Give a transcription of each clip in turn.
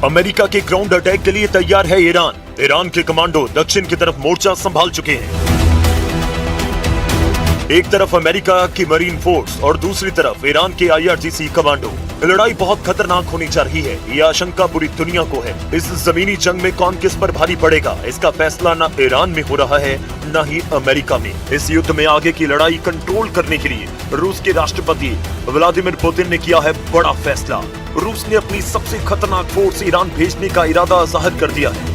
America के ground attack के लिए तैयार है ईरान। ईरान के कमांडो दक्षिण की तरफ मोर्चा संभाल चुके हैं। एक तरफ अमेरिका की मरीन फोर्स और दूसरी तरफ ईरान के IRGC कमांडो। लड़ाई बहुत खतरनाक होने जा रही है, यह आशंका पूरी दुनिया को है। इस जमीनी जंग में कौन किस पर भारी पड़ेगा, इसका फैसला न ईरान में हो रहा है न ही अमेरिका में। इस युद्ध में आगे की लड़ाई कंट्रोल करने के लिए रूस के राष्ट्रपति व्लादिमीर पुतिन ने किया है बड़ा फैसला। रूस ने अपनी सबसे खतरनाक फोर्स ईरान भेजने का इरादा जाहिर कर दिया है।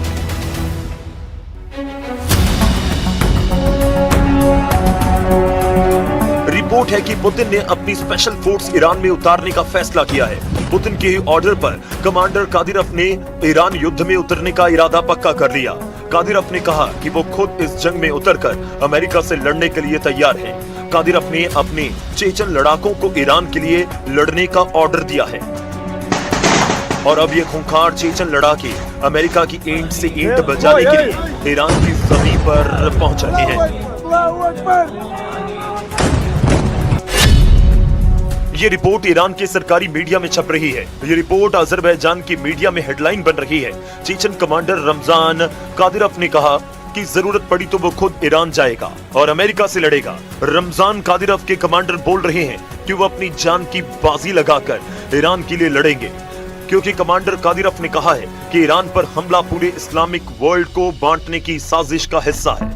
रिपोर्ट है कि पुतिन ने अपनी स्पेशल फोर्स ईरान में उतारने का फैसला किया है। पुतिन के ऑर्डर पर कमांडर कादिरोव ने ईरान युद्ध में उतरने का इरादा पक्का कर लिया। कादिरोव ने कहा कि वो खुद इस जंग में उतरकर अमेरिका से लड़ने के लिए तैयार है। कादिरोव ने अपने चेचन लड़ाकों को ईरान के लिए लड़ने का ऑर्डर दिया है और अब ये खूंखार चेचन लड़ाके अमेरिका की ईंट से ईंट बजाने के लिए ईरान की जमीन पर पहुंच रहे हैं। ये रिपोर्ट ईरान के सरकारी मीडिया में छप रही है। ये रिपोर्ट अजरबैजान की मीडिया में हेडलाइन बन रही है। चेचन कमांडर रमजान कादिरोव ने कहा कि जरूरत पड़ी तो वो खुद ईरान जाएगा और अमेरिका से लड़ेगा। रमजान कादिरोव के कमांडर बोल रहे हैं कि वो अपनी जान की बाजी लगाकर ईरान के लिए लड़ेंगे, क्योंकि कमांडर कादिरोव ने कहा है कि ईरान पर हमला पूरे इस्लामिक वर्ल्ड को बांटने की साजिश का हिस्सा है।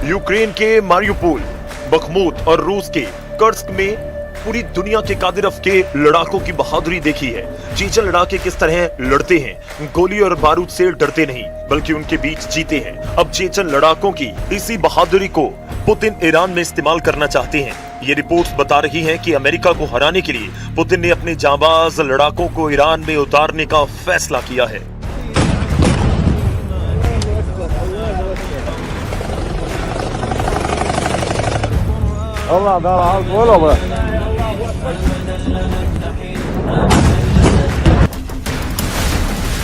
यूक्रेन के मारियुपोल, बखमुत और रूस के कर्स्क में पूरी दुनिया के कादिरोव के लड़ाकों की बहादुरी देखी है। चेचन लड़ाके किस तरह लड़ते हैं, गोली और बारूद से डरते नहीं बल्कि उनके बीच जीते हैं। अब चेचन लड़ाकों की इसी बहादुरी को पुतिन ईरान में इस्तेमाल करना चाहते हैं। ये रिपोर्ट्स बता रही हैं कि अमेरिका को हराने के लिए पुतिन ने अपने जांबाज लड़ाकों को ईरान में उतारने का फैसला किया है।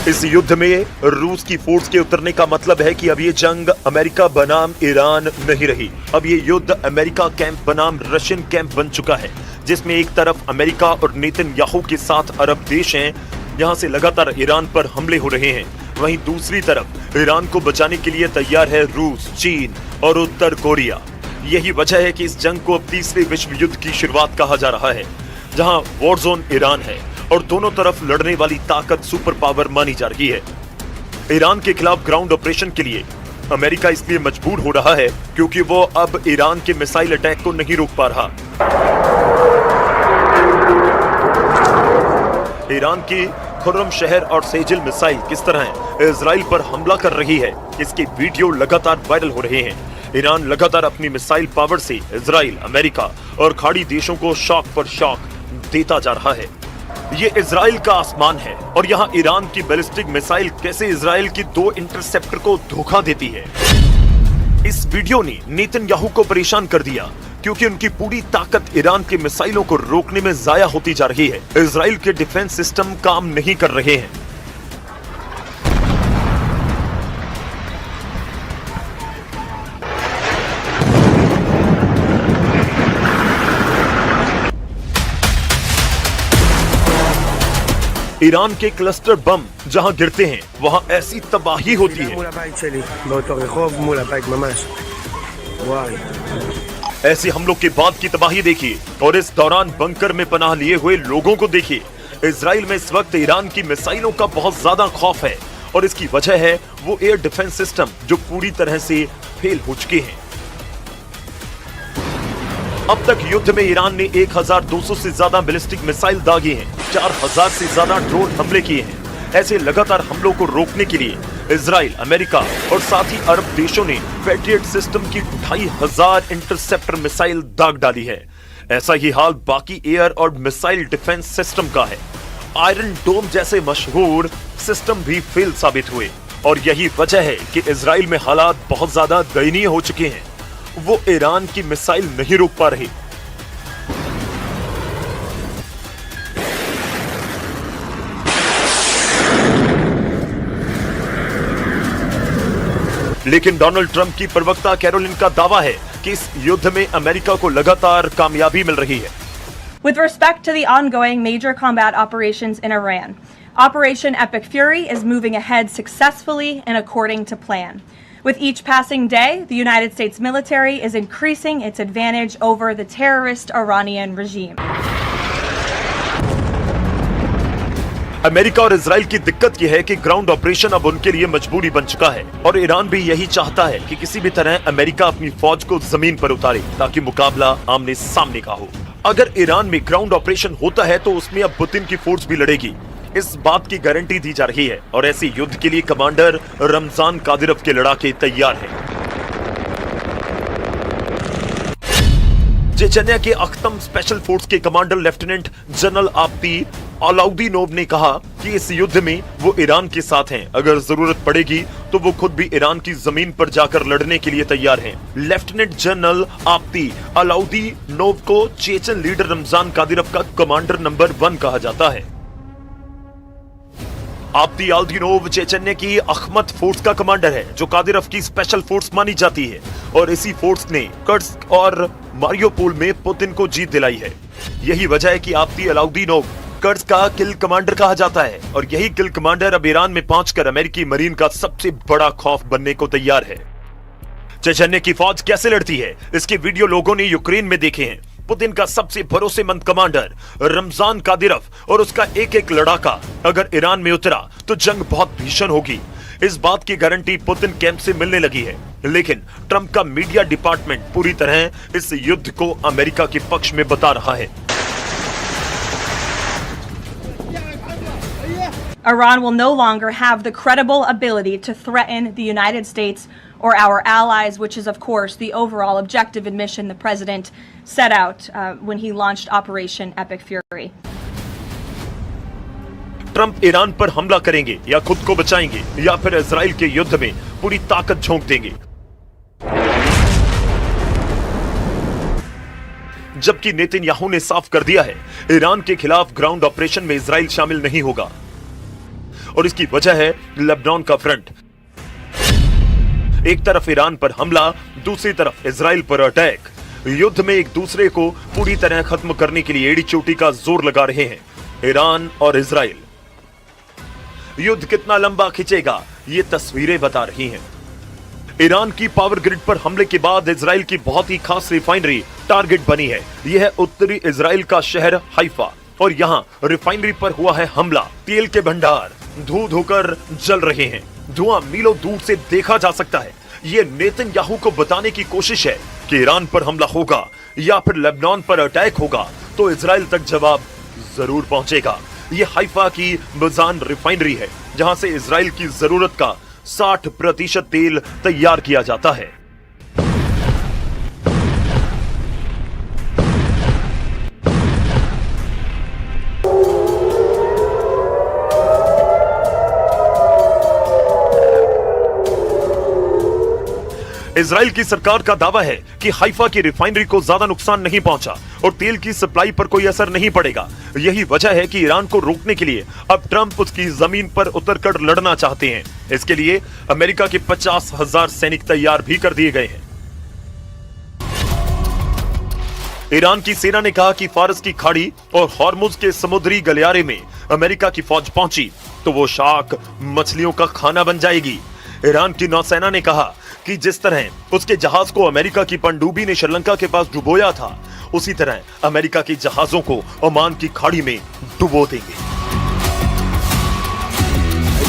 इस युद्ध में रूस की फोर्स के उतरने का मतलब है कि अब ये जंग अमेरिका बनाम ईरान नहीं रही। अब ये युद्ध अमेरिका कैंप बनाम रशियन कैंप बन चुका है, जिसमें एक तरफ अमेरिका और नेतन्याहू के साथ अरब देश हैं, यहां से लगातार ईरान पर हमले हो रहे हैं। वहीं दूसरी तरफ ईरान को बचाने के लिए तैयार है रूस, चीन और उत्तर कोरिया। यही वजह है कि इस जंग को अब तीसरे विश्व युद्ध की शुरुआत कहा जा रहा है, जहां वॉर जोन ईरान है और दोनों तरफ लड़ने वाली ताकत सुपर पावर मानी जा रही है। ईरान के खिलाफ ग्राउंड ऑपरेशन के लिए अमेरिका इसलिए मजबूर हो रहा है क्योंकि वो अब ईरान के मिसाइल अटैक को नहीं रोक पा रहा। ईरान की खुर्रम शहर और सेजिल मिसाइल किस तरह इजराइल पर हमला कर रही है, इसके वीडियो लगातार वायरल हो रहे हैं। ईरान लगातार अपनी मिसाइल पावर से इजराइल, अमेरिका और खाड़ी देशों को शॉक पर शॉक देता जा रहा है। ये इजराइल का आसमान है और यहाँ ईरान की बैलिस्टिक मिसाइल कैसे इजराइल की 2 इंटरसेप्टर को धोखा देती है। इस वीडियो ने नेतन्याहू को परेशान कर दिया क्योंकि उनकी पूरी ताकत ईरान के मिसाइलों को रोकने में जाया होती जा रही है। इजराइल के डिफेंस सिस्टम काम नहीं कर रहे हैं। ईरान के क्लस्टर बम जहां गिरते हैं वहां ऐसी तबाही होती है। ऐसे हमलों के बाद की तबाही देखिए और इस दौरान बंकर में पनाह लिए हुए लोगों को देखिए। इजराइल में इस वक्त ईरान की मिसाइलों का बहुत ज्यादा खौफ है और इसकी वजह है वो एयर डिफेंस सिस्टम जो पूरी तरह से फेल हो चुके हैं। अब तक युद्ध में ईरान ने 1200 से ज्यादा बैलिस्टिक मिसाइल दागे हैं, 4000 से ज्यादा ड्रोन हमले किए हैं। ऐसे लगातार हमलों को रोकने के लिए इजराइल, अमेरिका और साथ ही अरब देशों ने पैट्रियट सिस्टम की 2500 इंटरसेप्टर मिसाइल दाग डाली है। ऐसा ही हाल बाकी एयर और मिसाइल डिफेंस सिस्टम का है। आयरन डोम जैसे मशहूर सिस्टम भी फेल साबित हुए और यही वजह है कि इजराइल में हालात बहुत ज्यादा दयनीय हो चुके हैं। वो ईरान की मिसाइल नहीं रोक पा रहे। लेकिन डोनाल्ड ट्रंप की प्रवक्ता कैरोलिन का दावा है कि इस युद्ध में अमेरिका को लगातार कामयाबी मिल रही है। With respect to the ongoing major combat operations in Iran, Operation Epic Fury is moving ahead successfully and according to plan. With each passing day, the United States military is increasing its advantage over the terrorist Iranian regime. America और Israel की दिक्कत यह है कि ground operation अब उनके लिए मजबूरी बन चुका है और ईरान भी यही चाहता है कि किसी भी तरह अमेरिका अपनी फौज को जमीन पर उतारे ताकि मुकाबला आमने सामने का हो। अगर ईरान में ग्राउंड ऑपरेशन होता है तो उसमें अब पुतिन की फोर्स भी लड़ेगी, इस बात की गारंटी दी जा रही है और ऐसे युद्ध के लिए कमांडर रमजान कादिरव के लड़ाके तैयार हैं। चेचन्या के अख्तम स्पेशल फोर्स के कमांडर लेफ्टिनेंट जनरल आब्दी अलाउद्दीनोव ने कहा कि इस युद्ध में वो ईरान के साथ हैं। अगर जरूरत पड़ेगी तो वो खुद भी ईरान की जमीन पर जाकर लड़ने के लिए तैयार हैं। लेफ्टिनेंट जनरल आब्दी अलाउद्दीनोव को चेचन लीडर रमजान कादिरव का कमांडर नंबर 1 कहा जाता है। आब्दी अलाउद्दीनोव चेचन्या की अखमत फोर्स का कमांडर है जो कादिरव की स्पेशल फोर्स मानी जाती है और इसी फोर्स ने कर्स्क और मारियोपोल में पुतिन को जीत दिलाई है। यही वजह है कि आब्दी अलाउद्दीनोव कर्स्क का किल कमांडर कहा जाता है और यही किल कमांडर अब ईरान में पहुंचकर अमेरिकी मरीन का सबसे बड़ा खौफ बनने को तैयार है। चेचन्या की फौज कैसे लड़ती है, इसके वीडियो लोगों ने यूक्रेन में देखे हैं। पुतिन का सबसे भरोसेमंद कमांडर रमजान कादिरव और उसका एक एक लड़ाका अगर ईरान में उतरा तो जंग बहुत भीषण होगी। इस बात की गारंटी पुतिन कैंप से मिलने लगी है, लेकिन ट्रंप का मीडिया डिपार्टमेंट पूरी तरह इस युद्ध को अमेरिका के पक्ष में बता रहा है। Iran will no longer have the credible ability to threaten the United States or our allies, which is, of course, the overall objective and mission the president set out when he launched Operation Epic Fury. Trump Iran पर हमला करेंगे या खुद को बचाएंगे या फिर Israel के युद्ध में पूरी ताकत झोंक देंगे। जबकि नेतन्याहू ने साफ कर दिया है ईरान के खिलाफ ग्राउंड ऑपरेशन में इजराइल शामिल नहीं होगा और इसकी वजह है लेबनान का फ्रंट। एक तरफ ईरान पर हमला, दूसरी तरफ इजराइल पर अटैक। युद्ध में एक दूसरे को पूरी तरह खत्म करने के लिए एड़ी चोटी का जोर लगा रहे हैं ईरान और इजराइल। युद्ध कितना लंबा खिंचेगा ये तस्वीरें बता रही हैं। ईरान की पावर ग्रिड पर हमले के बाद इजराइल की बहुत ही खास रिफाइनरी टारगेट बनी है। यह है उत्तरी इजराइल का शहर हाइफा और यहां रिफाइनरी पर हुआ है हमला। तेल के भंडार धू धोकर जल रहे हैं, धुआं मीलों दूर से देखा जा सकता है। ये नेतन्याहू को बताने की कोशिश है कि ईरान पर हमला होगा या फिर लेबनान पर अटैक होगा तो इजराइल तक जवाब जरूर पहुंचेगा। ये हाइफा की मजान रिफाइनरी है जहां से इजराइल की जरूरत का 60% तेल तैयार किया जाता है। इजराइल की सरकार का दावा है कि हाइफा की रिफाइनरी को ज्यादा नुकसान नहीं पहुंचा और तेल की सप्लाई पर कोई असर नहीं पड़ेगा। यही वजह है कि ईरान को रोकने के लिए अब ट्रंप उसकी जमीन पर उतरकर लड़ना चाहते हैं। इसके लिए अमेरिका के 50,000 सैनिक तैयार भी कर दिए गए हैं। ईरान की सेना ने कहा कि फारस की खाड़ी और हॉर्मुज के समुद्री गलियारे में अमेरिका की फौज पहुंची तो वो शार्क मछलियों का खाना बन जाएगी। ईरान की नौसेना ने कहा कि जिस तरह उसके जहाज को अमेरिका की पनडुब्बी ने श्रीलंका के पास डुबोया था उसी तरह अमेरिका के जहाजों को ओमान की खाड़ी में डुबो देंगे।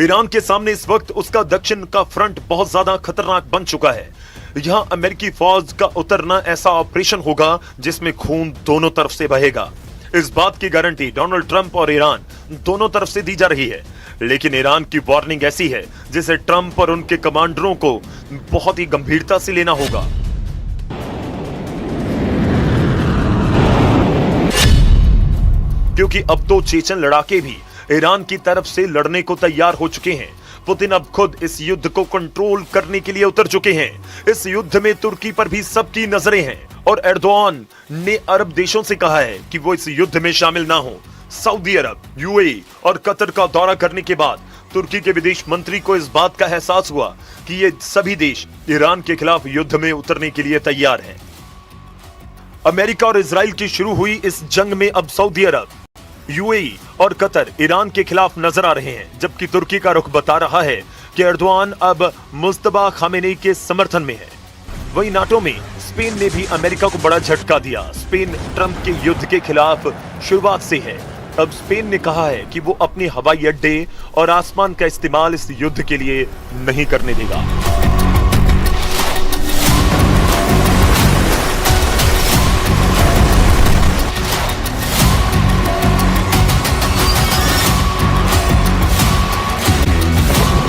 ईरान के सामने इस वक्त उसका दक्षिण का फ्रंट बहुत ज्यादा खतरनाक बन चुका है। यहां अमेरिकी फौज का उतरना ऐसा ऑपरेशन होगा जिसमें खून दोनों तरफ से बहेगा। इस बात की गारंटी डोनाल्ड ट्रंप और ईरान दोनों तरफ से दी जा रही है, लेकिन ईरान की वार्निंग ऐसी है जिसे ट्रंप और उनके कमांडरों को बहुत ही गंभीरता से लेना होगा। क्योंकि अब तो चेचन लड़ाके भी ईरान की तरफ से लड़ने को तैयार हो चुके हैं। पुतिन अब खुद इस युद्ध को कंट्रोल करने के लिए उतर चुके हैं। इस युद्ध में तुर्की पर भी सबकी नजरें हैं और एर्दोआन ने अरब देशों से कहा है कि वो इस युद्ध में शामिल ना हो। सऊदी अरब, यूएई और कतर का दौरा करने के बाद तुर्की के विदेश मंत्री को इस बात का एहसास हुआ कि ये सभी देश ईरान के खिलाफ युद्ध में उतरने के लिए तैयार हैं। अमेरिका और इजराइल की शुरू हुई इस जंग में अब सऊदी अरब, यूएई और कतर ईरान के खिलाफ नजर आ रहे हैं, जबकि तुर्की का रुख बता रहा है कि एर्दोआन अब मुस्तफा खामेनी के समर्थन में है। वहीं नाटो में स्पेन ने भी अमेरिका को बड़ा झटका दिया। स्पेन ट्रंप के युद्ध के खिलाफ शुरुआत से है। अब स्पेन ने कहा है कि वो अपने हवाई अड्डे और आसमान का इस्तेमाल इस युद्ध के लिए नहीं करने देगा।